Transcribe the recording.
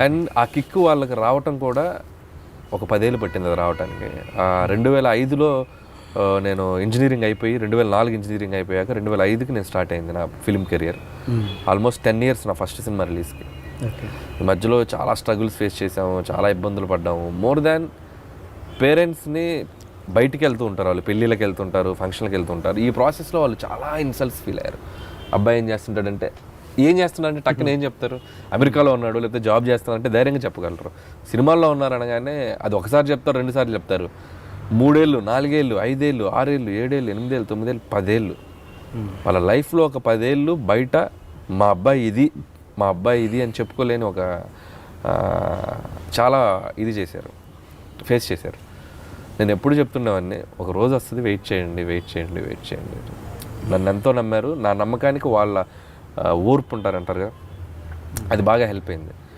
And ఆ kick వాళ్ళకి రావటం కూడా ఒక 10 ఏళ్ళు పట్టింది అది రావడానికి. 2005లో నేను ఇంజనీరింగ్ అయిపోయి 2004 ఇంజనీరింగ్ అయిపోయాక 2005కి నేను స్టార్ట్ అయింది నా ఫిల్మ్ కెరియర్. ఆల్మోస్ట్ 10 ఇయర్స్ నా ఫస్ట్ సినిమా రిలీజ్కి. ఈ మధ్యలో చాలా స్ట్రగుల్స్ ఫేస్ చేసాము, చాలా ఇబ్బందులు పడ్డాము. మోర్ దాన్ పేరెంట్స్ని బయటికి వెళ్తూ ఉంటారు, వాళ్ళు పెళ్ళిళ్ళకి వెళ్తుంటారు, ఫంక్షన్కి వెళ్తుంటారు. ఈ ప్రాసెస్లో వాళ్ళు చాలా ఇన్సల్ట్స్ ఫీల్ అయ్యారు. అబ్బాయి ఏం చేస్తుంటాడంటే టక్కున ఏం చెప్తారు, అమెరికాలో ఉన్నాడు లేకపోతే జాబ్ చేస్తానంటే ధైర్యంగా చెప్పగలరు. సినిమాల్లో ఉన్నారు అనగానే అది ఒకసారి చెప్తారు, 2 సార్లు చెప్తారు. 3 ఏళ్ళు, 4 ఏళ్ళు, 5 ఏళ్ళు, 6 ఏళ్ళు, 7 ఏళ్ళు, 8 ఏళ్ళు, 9 ఏళ్ళు, 10 ఏళ్ళు, వాళ్ళ లైఫ్లో ఒక 10 ఏళ్ళు బయట మా అబ్బాయి ఇది అని చెప్పుకోలేని ఒక చాలా ఇది చేశారు, ఫేస్ చేశారు. నేను ఎప్పుడు చెప్తుండేవాడిని, ఒక రోజు వస్తుంది, వెయిట్ చేయండి. నన్ను ఎంతో నమ్మారు. నా నమ్మకానికి వాళ్ళ ఓర్పు ఉంటారంటారు కదా, అది బాగా హెల్ప్ అయింది.